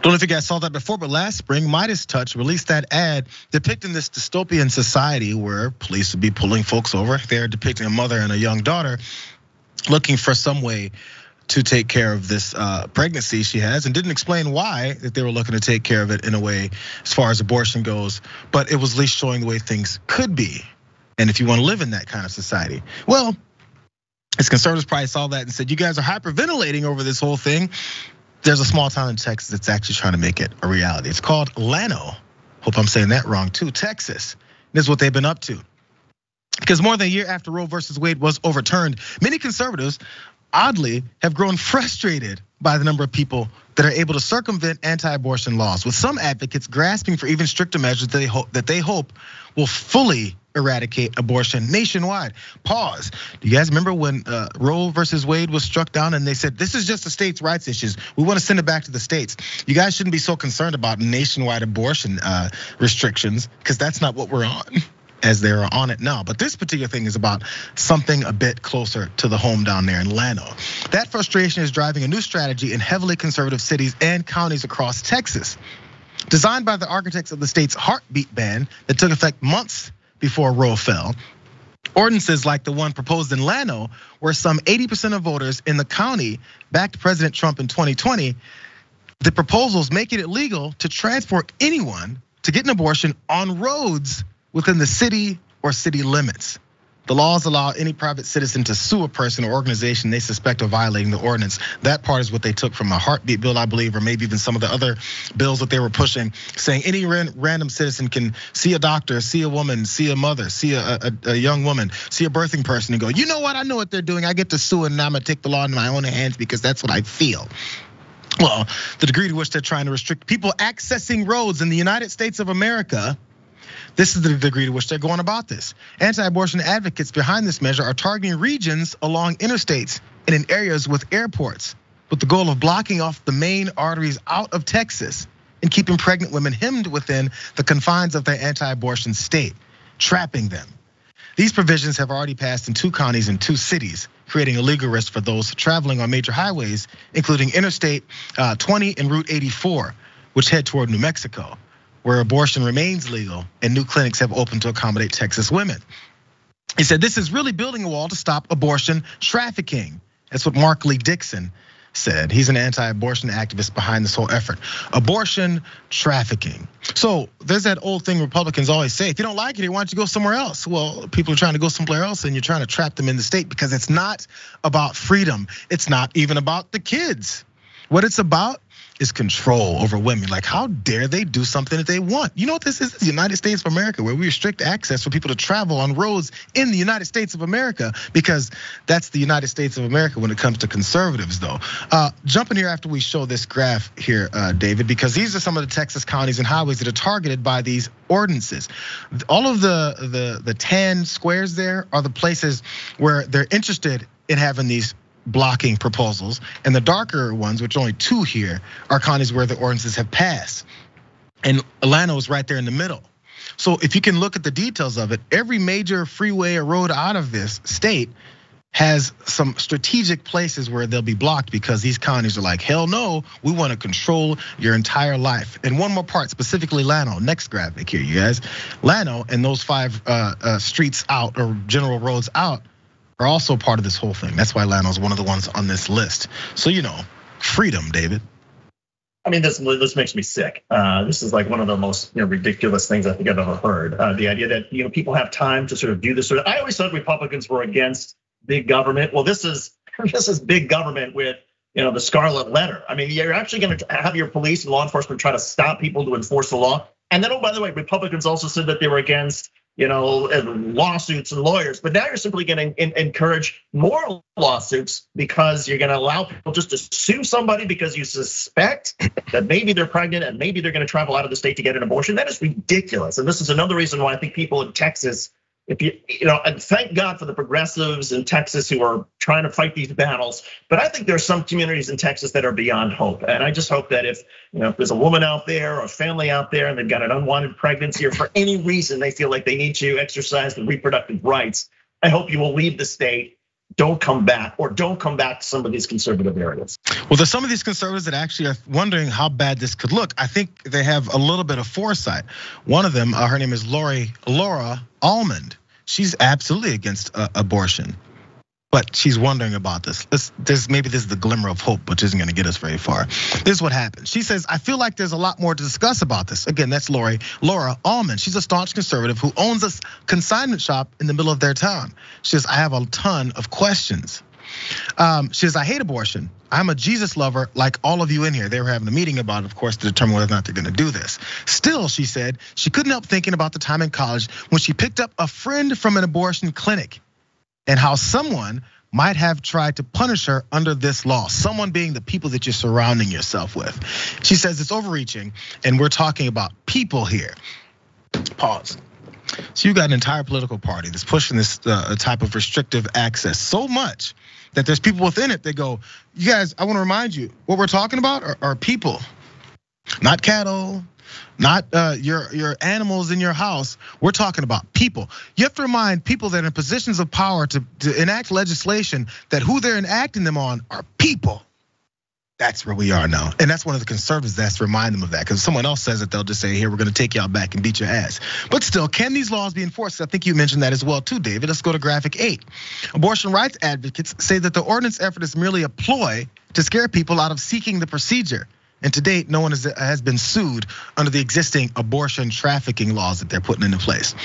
Don't know if you guys saw that before, but last spring, Midas Touch released that ad depicting this dystopian society where police would be pulling folks over. They're depicting a mother and a young daughter looking for some way to take care of this pregnancy she has, and didn't explain why that they were looking to take care of it in a way as far as abortion goes, but it was at least showing the way things could be. And if you want to live in that kind of society, well, as conservatives probably saw that and said, you guys are hyperventilating over this whole thing. There's a small town in Texas that's actually trying to make it a reality. It's called Llano. Hope I'm saying that wrong too. Texas. This is what they've been up to. Because more than a year after Roe versus Wade was overturned, many conservatives, oddly, have grown frustrated by the number of people that are able to circumvent anti-abortion laws, with some advocates grasping for even stricter measures that they hope will fully eradicate abortion nationwide. Pause. Do you guys remember when Roe versus Wade was struck down and they said, this is just the states' rights issues. We want to send it back to the states. You guys shouldn't be so concerned about nationwide abortion restrictions because that's not what we're on, as they're on it now. But this particular thing is about something a bit closer to the home down there in Llano. That frustration is driving a new strategy in heavily conservative cities and counties across Texas. Designed by the architects of the state's heartbeat ban that took effect months before Roe fell, ordinances like the one proposed in Llano, where some 80% of voters in the county backed President Trump in 2020, the proposals make it illegal to transport anyone to get an abortion on roads within the city or city limits. The laws allow any private citizen to sue a person or organization they suspect of violating the ordinance. That part is what they took from a heartbeat bill, I believe, or maybe even some of the other bills that they were pushing, saying any random citizen can see a doctor, see a woman, see a mother, see a young woman, see a birthing person and go, you know what, I know what they're doing. I get to sue and I'm gonna take the law in my own hands because that's what I feel. Well, the degree to which they're trying to restrict people accessing roads in the United States of America, this is the degree to which they're going about this. Anti-abortion advocates behind this measure are targeting regions along interstates and in areas with airports, with the goal of blocking off the main arteries out of Texas and keeping pregnant women hemmed within the confines of their anti-abortion state, trapping them. These provisions have already passed in 2 counties and 2 cities, creating a legal risk for those traveling on major highways, including Interstate 20 and Route 84, which head toward New Mexico, where abortion remains legal and new clinics have opened to accommodate Texas women. He said, this is really building a wall to stop abortion trafficking. That's what Mark Lee Dixon said. He's an anti-abortion activist behind this whole effort. Abortion trafficking. So there's that old thing Republicans always say, if you don't like it, why don't you go somewhere else? Well, people are trying to go somewhere else and you're trying to trap them in the state because it's not about freedom. It's not even about the kids. What it's about is control over women. Like, how dare they do something that they want? You know what this is? It's the United States of America, where we restrict access for people to travel on roads in the United States of America, because that's the United States of America when it comes to conservatives, though. Jump in here after we show this graph here, David, because these are some of the Texas counties and highways that are targeted by these ordinances. All of the tan squares there are the places where they're interested in having these blocking proposals, and the darker ones, which are only 2 here, are counties where the ordinances have passed. And Atlanta is right there in the middle. So if you can look at the details of it, every major freeway or road out of this state has some strategic places where they'll be blocked, because these counties are like, hell no, we want to control your entire life. And one more part, specifically Llano, next graphic here, you guys. Llano and those 5 streets out, or general roads out, are also part of this whole thing. That's why Llano's one of the ones on this list. So, freedom, David. I mean, this makes me sick. This is like one of the most ridiculous things I think I've ever heard. The idea that people have time to sort of do this sort of. I always thought Republicans were against big government. Well, this is big government with the scarlet letter. I mean, you're actually going to have your police and law enforcement try to stop people to enforce the law. And then, oh, by the way, Republicans also said that they were against lawsuits and lawyers, but now you're simply going to encourage more lawsuits, because you're going to allow people just to sue somebody because you suspect that maybe they're pregnant and maybe they're going to travel out of the state to get an abortion. That is ridiculous. And this is another reason why I think people in Texas, and thank God for the progressives in Texas who are trying to fight these battles. But I think there's some communities in Texas that are beyond hope. And I just hope that if there's a woman out there or a family out there and they've got an unwanted pregnancy, or for any reason they feel like they need to exercise the reproductive rights, I hope you will leave the state. Don't come back, or don't come back to some of these conservative areas. Well, there's some of these conservatives that actually are wondering how bad this could look. I think they have a little bit of foresight. One of them, her name is Laura Almond. She's absolutely against abortion, but she's wondering about this. Maybe this is the glimmer of hope, which isn't gonna get us very far. This is what happened. She says, I feel like there's a lot more to discuss about this. Again, that's Laura Almond. She's a staunch conservative who owns a consignment shop in the middle of their town. She says, I have a ton of questions. She says, I hate abortion. I'm a Jesus lover like all of you in here. They were having a meeting about it, of course, to determine whether or not they're gonna do this. Still, she said, she couldn't help thinking about the time in college when she picked up a friend from an abortion clinic, and how someone might have tried to punish her under this law. Someone being the people that you're surrounding yourself with. She says it's overreaching, and we're talking about people here. Pause. So you got an entire political party that's pushing this type of restrictive access so much that there's people within it that go, you guys, I want to remind you, what we're talking about are people, not cattle, not your animals in your house. We're talking about people. You have to remind people that are in positions of power to enact legislation that who they're enacting them on are people. That's where we are now. And that's one of the conservatives that's to remind them of that. Because if someone else says it, they'll just say, here, we're gonna take y'all back and beat your ass. But still, can these laws be enforced? I think you mentioned that as well too, David. Let's go to graphic 8. Abortion rights advocates say that the ordinance effort is merely a ploy to scare people out of seeking the procedure. And to date, no one has been sued under the existing abortion trafficking laws that they're putting into place.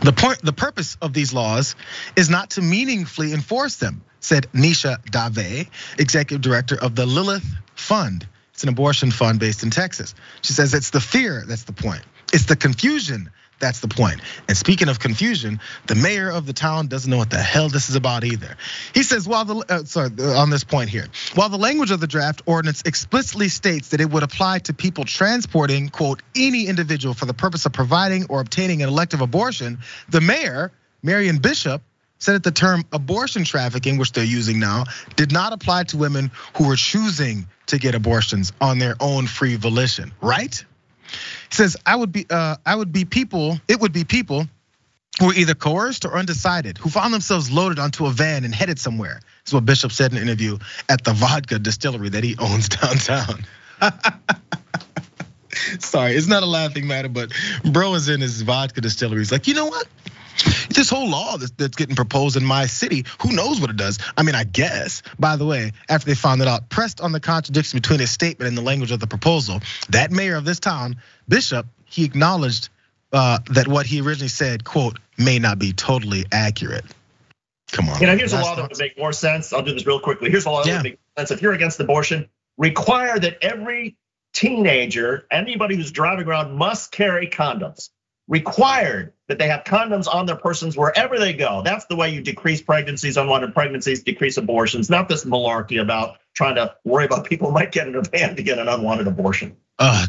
The purpose of these laws is not to meaningfully enforce them, said Nisha Dave, executive director of the Lilith Fund. It's an abortion fund based in Texas. She says it's the fear that's the point. It's the confusion that's the point. And speaking of confusion, the mayor of the town doesn't know what the hell this is about either. He says, on this point here, while the language of the draft ordinance explicitly states that it would apply to people transporting, quote, any individual for the purpose of providing or obtaining an elective abortion, the mayor, Marion Bishop, said that the term abortion trafficking, which they're using now, did not apply to women who were choosing to get abortions on their own free volition, right? He says, it would be people who were either coerced or undecided, who found themselves loaded onto a van and headed somewhere. This is what Bishop said in an interview at the vodka distillery that he owns downtown. Sorry, it's not a laughing matter, but bro is in his vodka distillery. He's like, you know what? This whole law that's getting proposed in my city, who knows what it does? I mean, I guess. By the way, after they found it out, pressed on the contradiction between his statement and the language of the proposal, that mayor of this town, Bishop, he acknowledged that what he originally said, quote, may not be totally accurate. Come on. Here's a law that would make more sense. I'll do this real quickly. Here's a law that would make sense. If you're against abortion, require that every teenager, anybody who's driving around must carry condoms. Required that they have condoms on their persons wherever they go. That's the way you decrease pregnancies, unwanted pregnancies, decrease abortions, not this malarkey about trying to worry about people might get in a van to get an unwanted abortion.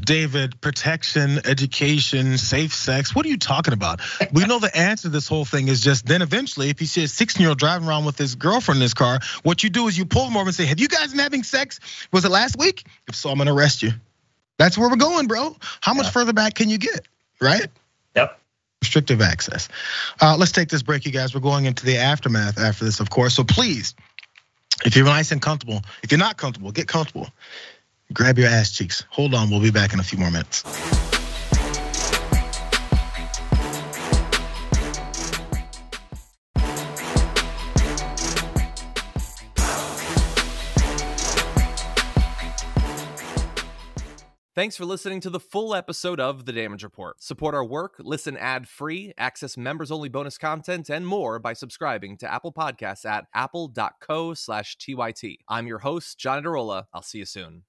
David, protection, education, safe sex. What are you talking about? We know the answer to this whole thing is just then eventually, if you see a 16-year-old driving around with his girlfriend in his car, what you do is you pull them over and say, have you guys been having sex? Was it last week? If so, I'm gonna arrest you. That's where we're going, bro. How much further back can you get, right? Yep. Restrictive access. Let's take this break, you guys. We're going into the aftermath after this, of course. So please, if you're nice and comfortable, if you're not comfortable, get comfortable. Grab your ass cheeks. Hold on, we'll be back in a few more minutes. Thanks for listening to the full episode of The Damage Report. Support our work, listen ad-free, access members-only bonus content, and more by subscribing to Apple Podcasts at apple.co/TYT. I'm your host, John Adarola. I'll see you soon.